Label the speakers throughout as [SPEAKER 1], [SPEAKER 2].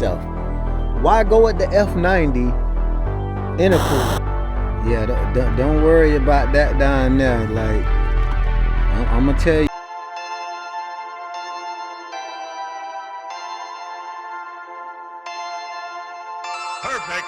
[SPEAKER 1] yourself, why go with the F90 Intercooler? Yeah, don't worry about that down there. Like, I'm gonna tell you.
[SPEAKER 2] Perfect.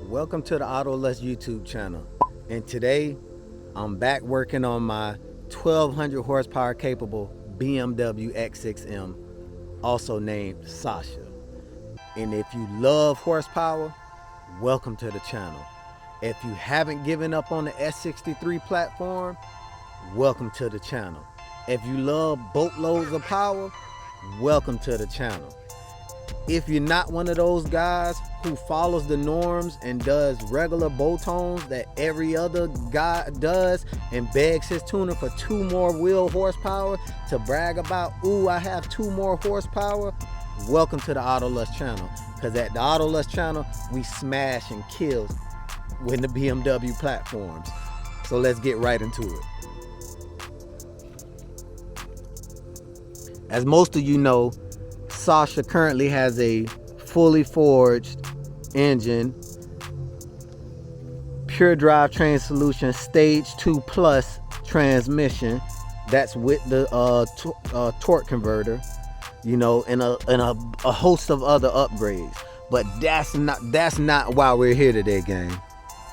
[SPEAKER 1] Welcome to the Autolust YouTube channel, and today I'm back working on my 1200 horsepower capable BMW X6M, also named Sasha. And if you love horsepower, welcome to the channel. If you haven't given up on the S63 platform, welcome to the channel. If you love boatloads of power, welcome to the channel. If you're not one of those guys who follows the norms and does regular bow tones that every other guy does and begs his tuner for 2 more wheel horsepower to brag about, ooh, I have 2 more horsepower, welcome to the Autolust channel. Because at the Autolust channel, we smash and kill with the BMW platforms. So let's get right into it. As most of you know, Sasha currently has a fully forged engine, pure drivetrain solution, stage 2 plus transmission. That's with the torque converter, you know, and a host of other upgrades. But that's not why we're here today, gang.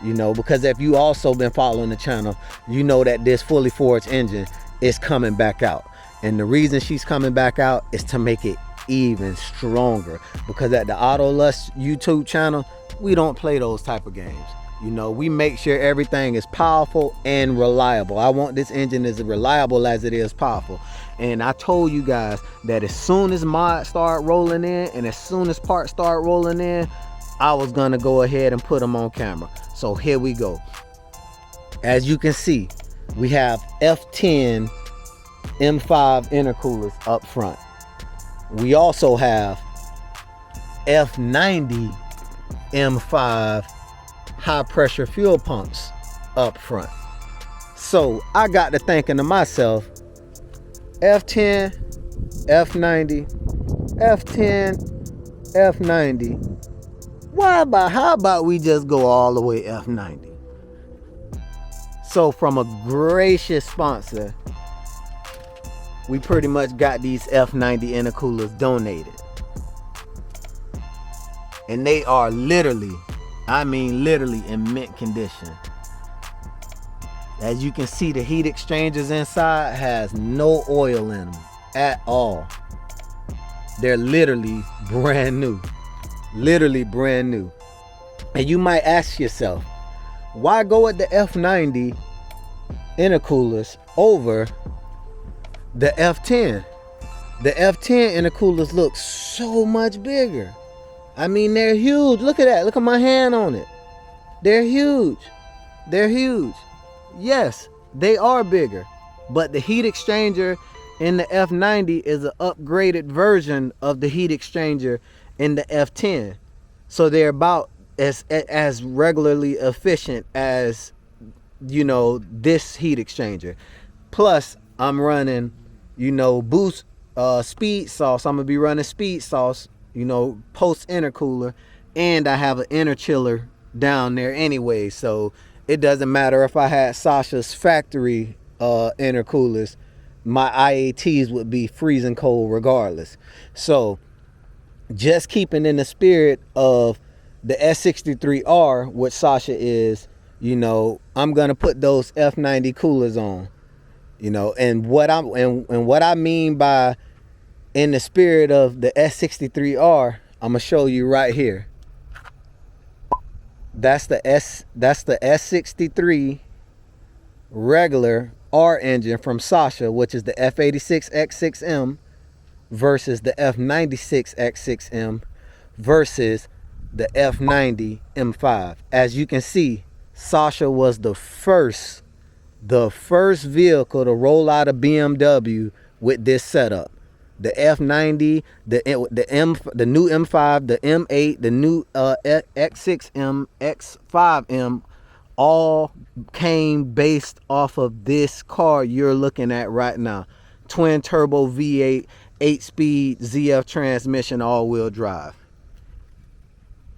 [SPEAKER 1] You know, because if you also been following the channel, you know that this fully forged engine is coming back out. And the reason she's coming back out is to make it even stronger, because at the Autolust YouTube channel, we don't play those type of games. You know, we make sure everything is powerful and reliable. I want this engine as reliable as it is powerful. And I told you guys that as soon as mods start rolling in and as soon as parts start rolling in, I was gonna go ahead and put them on camera. So here we go. As you can see, we have F10 M5 intercoolers up front. We also have F90 M5 high pressure fuel pumps up front. So I got to thinking to myself, F10, F90, F10, F90. How about we just go all the way F90? So from a gracious sponsor, we pretty much got these F90 intercoolers donated. And they are literally, I mean literally, in mint condition. As you can see, the heat exchangers inside has no oil in them at all. They're literally brand new. Literally brand new. And you might ask yourself, why go with the F90 intercoolers over the F10? The F10 intercoolers look so much bigger. I mean, they're huge. Look at that. Look at my hand on it. They're huge. They're huge. Yes, they are bigger. But the heat exchanger in the F90 is an upgraded version of the heat exchanger in the F10. So they're about as regularly efficient as, you know, this heat exchanger. Plus, I'm running, you know, boost speed sauce. I'm gonna be running speed sauce, you know, post intercooler, and I have an inner chiller down there anyway, so it doesn't matter if I had Sasha's factory intercoolers, my IATs would be freezing cold regardless. So just keeping in the spirit of the S63R, which Sasha is, you know, I'm gonna put those F90 coolers on. You know, and what I mean by in the spirit of the S63R, I'm gonna show you right here. That's the S63 regular R engine from Sasha, which is the F86 X6M versus the F96 X6M versus the F90 M5. As you can see, Sasha was the first vehicle to roll out of BMW with this setup. The F90, the new M5, the M8, the new X6M, X5M, all came based off of this car you're looking at right now. Twin turbo V8, 8-speed ZF transmission, all-wheel drive.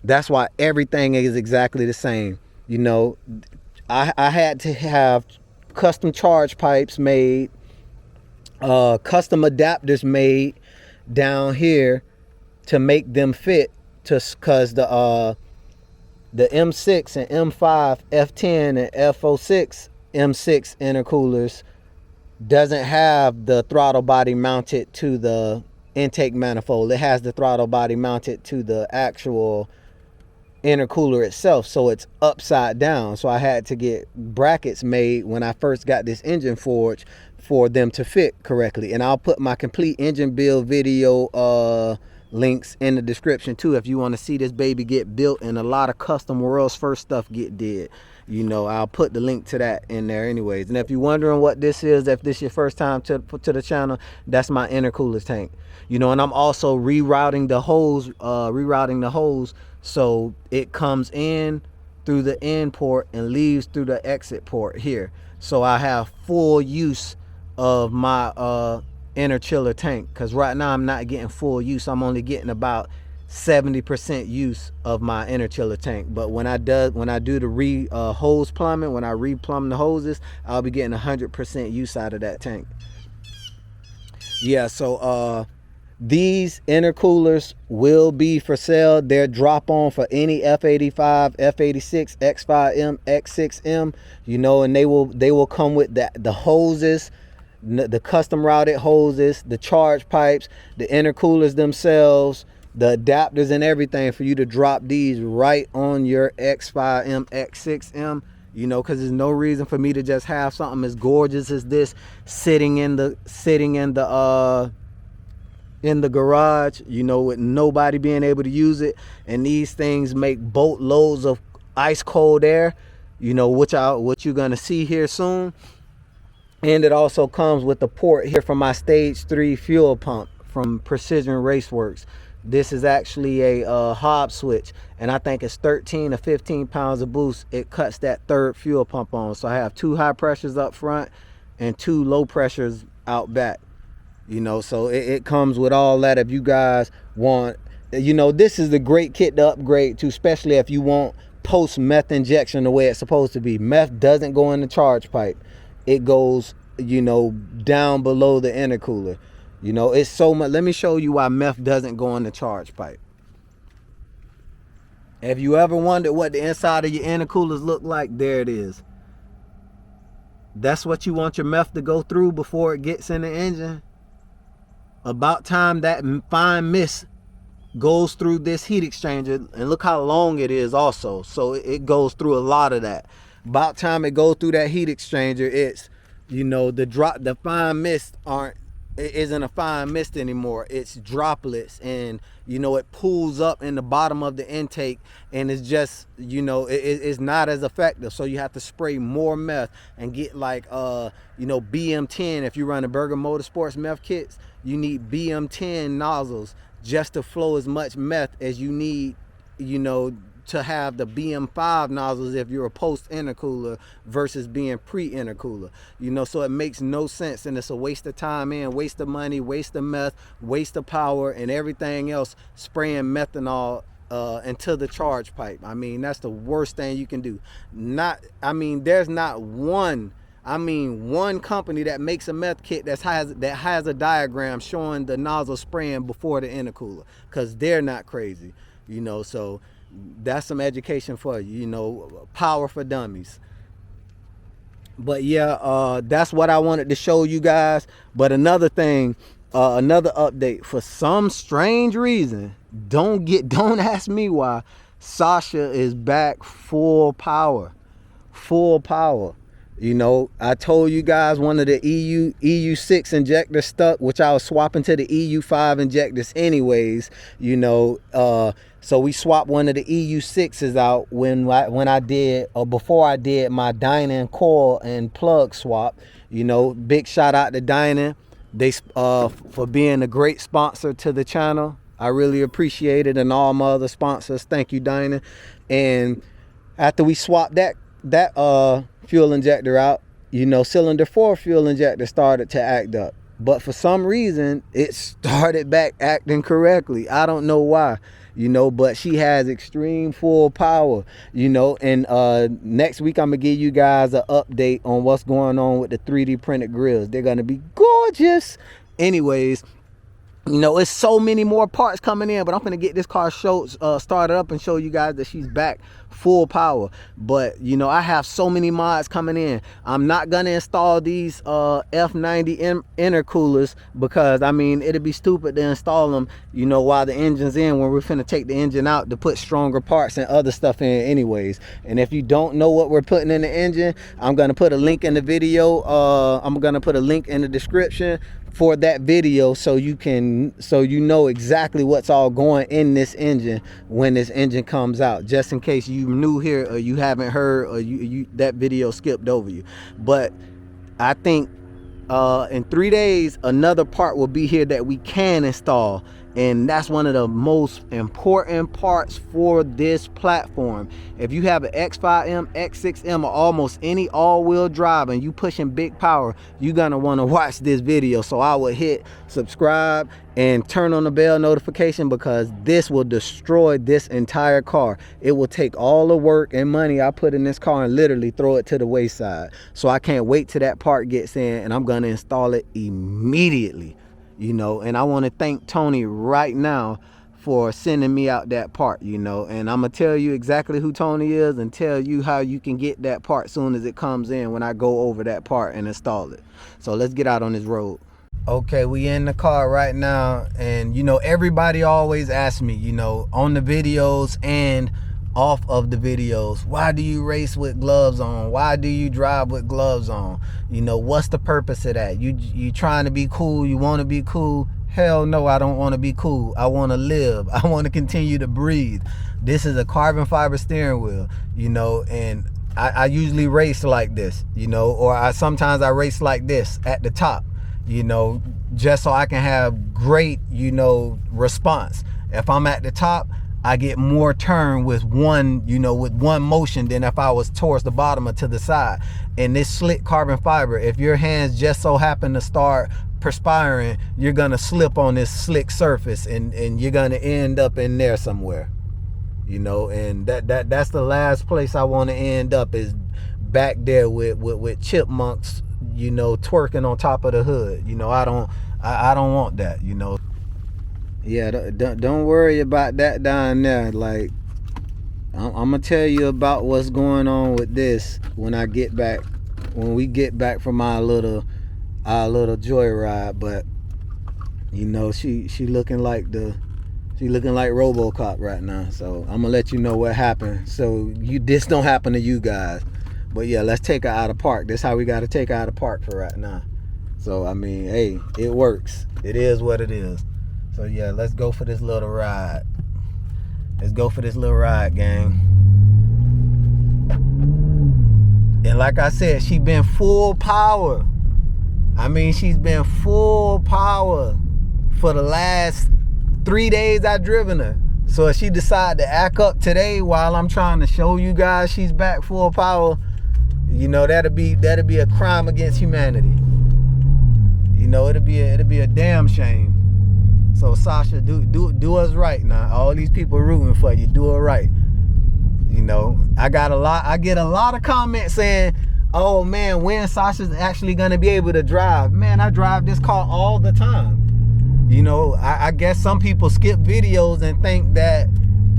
[SPEAKER 1] That's why everything is exactly the same. You know, I had to have custom charge pipes made, custom adapters made down here to make them fit, because the M6 and M5 F10 and F06 M6 intercoolers doesn't have the throttle body mounted to the intake manifold. It has the throttle body mounted to the actual intercooler itself, so it's upside down. So I had to get brackets made when I first got this engine forged for them to fit correctly. And I'll put my complete engine build video links in the description too, if you want to see this baby get built and a lot of custom world's first stuff get did. You know, I'll put the link to that in there anyways. And if you're wondering what this is, if this is your first time to the channel, that's my intercooler tank. You know, and I'm also rerouting the hose so it comes in through the in port and leaves through the exit port here. So I have full use of my inner chiller tank, because right now I'm not getting full use. I'm only getting about 70% use of my inner chiller tank. But when I do the hose plumbing, when I replumb the hoses, I'll be getting 100% use out of that tank. Yeah, so these intercoolers will be for sale. They're drop on for any F85, F86, X5M, X6M, you know, and they will come with the hoses, the custom routed hoses, the charge pipes, the intercoolers themselves, the adapters and everything for you to drop these right on your X5M, X6M. You know, because there's no reason for me to just have something as gorgeous as this sitting in the garage, you know, with nobody being able to use it. And these things make boatloads of ice cold air, you know, what you're gonna see here soon. And it also comes with the port here for my stage 3 fuel pump from Precision Raceworks. This is actually a Hobbs switch, and I think it's 13 or 15 pounds of boost. It cuts that third fuel pump on. So I have 2 high pressures up front and 2 low pressures out back. You know, so it comes with all that. If you guys want, you know, this is the great kit to upgrade to, especially if you want post meth injection the way it's supposed to be. Meth doesn't go in the charge pipe. It goes, you know, down below the intercooler. You know, it's so much. Let me show you why meth doesn't go in the charge pipe. If you ever wondered what the inside of your intercoolers look like, there it is. That's what you want your meth to go through before it gets in the engine. About time that fine mist goes through this heat exchanger, and look how long it is also, so it goes through a lot of that. About time it goes through that heat exchanger, it's, you know, the fine mist isn't a fine mist anymore. It's droplets, and you know, it pools up in the bottom of the intake, and it's just, you know, it's not as effective. So you have to spray more meth and get like you know, BM10. If you run a Berger Motorsports meth kits, you need BM10 nozzles just to flow as much meth as you need, you know, to have the BM5 nozzles if you're a post intercooler versus being pre intercooler. You know, so it makes no sense, and it's a waste of time and waste of money, waste of meth, waste of power, and everything else, spraying methanol into the charge pipe. I mean, that's the worst thing you can do. There's not one company that makes a meth kit that has a diagram showing the nozzle spraying before the intercooler, because they're not crazy, you know. So that's some education for you, you know, power for dummies. But yeah, that's what I wanted to show you guys. But another thing, another update, for some strange reason, don't ask me why, Sasha is back full power. You know, I told you guys one of the EU6 injectors stuck, which I was swapping to the EU5 injectors anyways, you know. So we swapped one of the EU6s out when I did, or before I did, my Dynan coil and plug swap. You know, big shout out to Dynan. They for being a great sponsor to the channel. I really appreciate it, and all my other sponsors. Thank you, Dynan. And after we swapped that fuel injector out, you know, cylinder 4 fuel injector started to act up. But for some reason, it started back acting correctly. I don't know why, you know, but she has extreme full power, you know. And next week, I'm going to give you guys an update on what's going on with the 3D printed grills. They're going to be gorgeous. Anyways, you know, it's so many more parts coming in, but I'm going to get this car started up and show you guys that she's back full power. But, you know, I have so many mods coming in. I'm not going to install these F90 intercoolers because, I mean, it'd be stupid to install them, you know, while the engine's in, when we're finna take the engine out to put stronger parts and other stuff in anyways. And if you don't know what we're putting in the engine, I'm going to put a link in the video. I'm going to put a link in the description for that video, so you know exactly what's all going in this engine when this engine comes out, just in case you new here or you haven't heard, or that video skipped over you. But I think in 3 days another part will be here that we can install, and that's one of the most important parts for this platform. If you have an X5M, X6M, or almost any all-wheel drive and you pushing big power, you're gonna want to watch this video. So I would hit subscribe and turn on the bell notification, because this will destroy this entire car. It will take all the work and money I put in this car and literally throw it to the wayside. So I can't wait till that part gets in, and I'm gonna install it immediately. You know, and I want to thank Tony right now for sending me out that part, you know. And I'm going to tell you exactly who Tony is and tell you how you can get that part soon as it comes in, when I go over that part and install it. So let's get out on this road. Okay, we in the car right now, and you know, everybody always asks me, you know, on the videos and off of the videos, why do you race with gloves on? Why do you drive with gloves on? You know, what's the purpose of that? You trying to be cool? You want to be cool? Hell no, I don't want to be cool. I want to live. I want to continue to breathe. This is a carbon fiber steering wheel, you know, and I usually race like this, you know, or sometimes I race like this at the top, you know, just so I can have great, you know, response. If I'm at the top, I get more turn with one, you know, with one motion than if I was towards the bottom or to the side. And this slick carbon fiber, if your hands just so happen to start perspiring, you're gonna slip on this slick surface, and you're gonna end up in there somewhere, you know. And that's the last place I want to end up, is back there with chipmunks, you know, twerking on top of the hood. You know, I don't want that, you know. Yeah, don't worry about that down there. Like, I'm gonna tell you about what's going on with this when we get back from our little joyride. But you know, she looking like RoboCop right now. So I'm gonna let you know what happened, so this don't happen to you guys. But yeah, let's take her out of park. That's how we gotta take her out of park for right now. So I mean, hey, it works. It is what it is. So yeah, let's go for this little ride. Let's go for this little ride, gang. And like I said, she's been full power. I mean, she's been full power for the last 3 days I've driven her. So if she decide to act up today while I'm trying to show you guys she's back full power, you know, that'd be a crime against humanity. You know, it'd be a damn shame. So Sasha, do us right now. All these people rooting for you, do it right. You know, I get a lot of comments saying, oh man, when Sasha's actually gonna be able to drive. Man, I drive this car all the time. You know, I guess some people skip videos and think that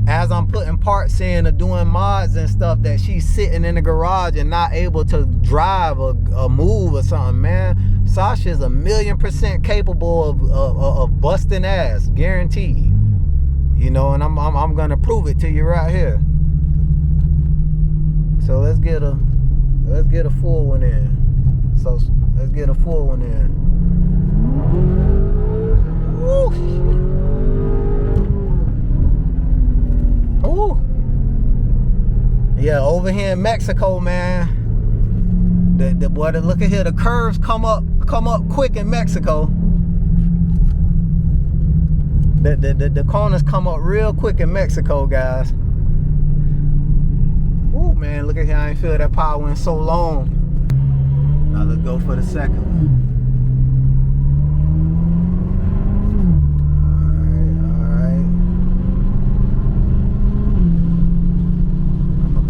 [SPEAKER 1] as I'm putting parts in or doing mods and stuff, that she's sitting in the garage and not able to drive or move or something, man. Sasha's 1,000,000% capable of busting ass, guaranteed. You know, and I'm gonna prove it to you right here. So let's get a full one in. So let's get a full one in. Woo. Ooh. Yeah, over here in Mexico, man. The boy, look at here, the curves come up quick in Mexico. The corners come up real quick in Mexico, guys. Ooh, man, look at here, I ain't feel that power in so long. Now let's go for the second one.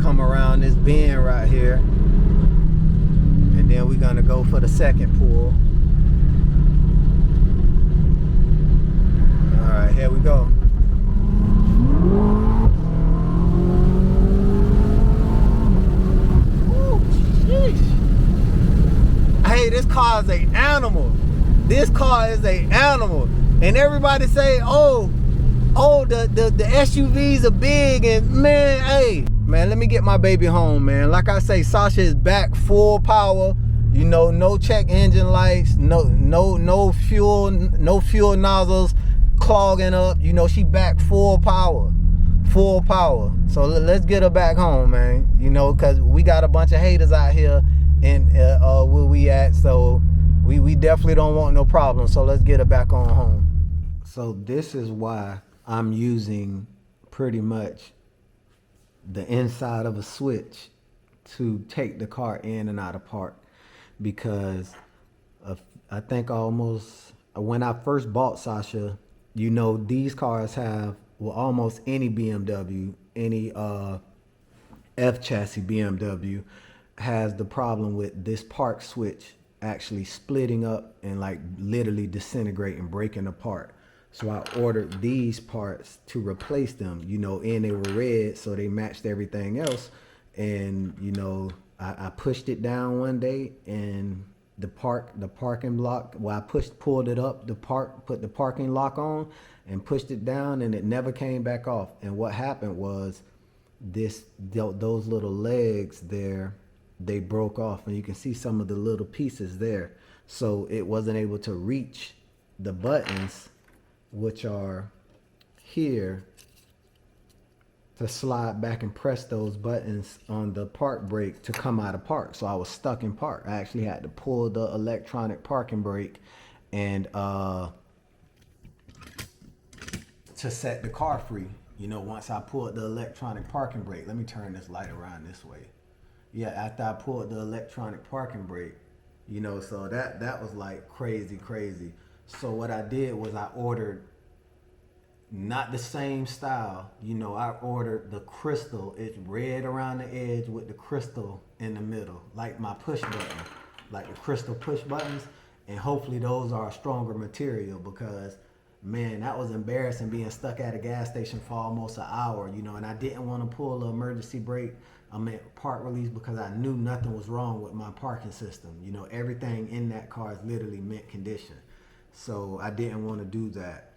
[SPEAKER 1] Come around this bend right here, and then we're gonna go for the second pull. All right, here we go. Ooh, sheesh. Hey, this car is an animal. This car is an animal, and everybody say, oh, the SUVs are big, and man, hey. Man, let me get my baby home, man. Like I say, Sasha is back full power. You know, no check engine lights, no fuel nozzles clogging up. You know, she back full power. Full power. So let's get her back home, man. You know, cause we got a bunch of haters out here in where we at. So we definitely don't want no problems. So let's get her back on home. So this is why I'm using pretty much the inside of a switch to take the car in and out of park, because I think almost when I first bought Sasha, you know, these cars have, well, almost any BMW, any F chassis BMW has the problem with this park switch actually splitting up and like literally disintegrating, breaking apart. So I ordered these parts to replace them, you know, and they were red, so they matched everything else. And, you know, I pushed it down one day, and the parking block, well, I pulled it up, put the parking lock on and pushed it down, and it never came back off. And what happened was those little legs there, they broke off, and you can see some of the little pieces there. So it wasn't able to reach the buttons, which are here, to slide back and press those buttons on the park brake to come out of park. So I was stuck in park. I actually had to pull the electronic parking brake and to set the car free. You know, once I pulled the electronic parking brake, let me turn this light around this way. Yeah, after I pulled the electronic parking brake, you know, so that was like crazy. So what I did was I ordered not the same style. You know, I ordered the crystal. It's red around the edge with the crystal in the middle, like my push button, like the crystal push buttons. And hopefully those are a stronger material, because man, that was embarrassing being stuck at a gas station for almost an hour, you know, and I didn't want to pull the emergency brake, park release, because I knew nothing was wrong with my parking system. You know, everything in that car is literally mint condition. So I didn't want to do that.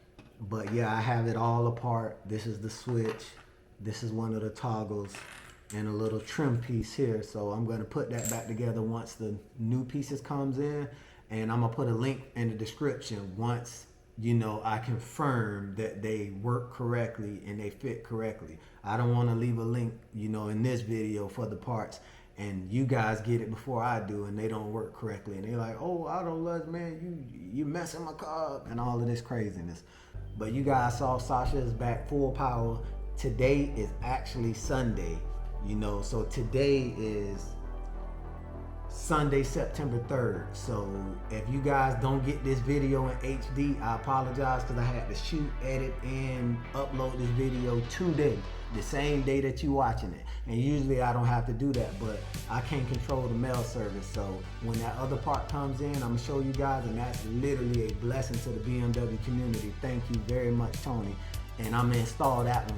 [SPEAKER 1] But yeah, I have it all apart. This is the switch. This is one of the toggles, and a little trim piece here. So I'm going to put that back together once the new pieces comes in, and I'm going to put a link in the description once, you know, I confirm that they work correctly and they fit correctly. I don't want to leave a link, you know, in this video for the parts, and you guys get it before I do, and they don't work correctly, and they're like, oh, I don't love, man, you messing my car up, and all of this craziness. But you guys saw Sasha is back full power. Today is actually Sunday, you know, so today is Sunday, September 3rd. So if you guys don't get this video in HD, I apologize, because I had to shoot, edit, and upload this video today, the same day that you're watching it. And usually I don't have to do that, but I can't control the mail service. So when that other part comes in, I'm gonna show you guys, and that's literally a blessing to the BMW community. Thank you very much, Tony. and I'm gonna install that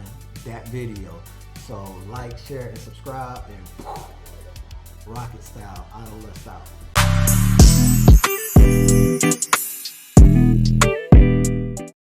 [SPEAKER 1] video. So like, share, and subscribe, and rocket style, idle left out.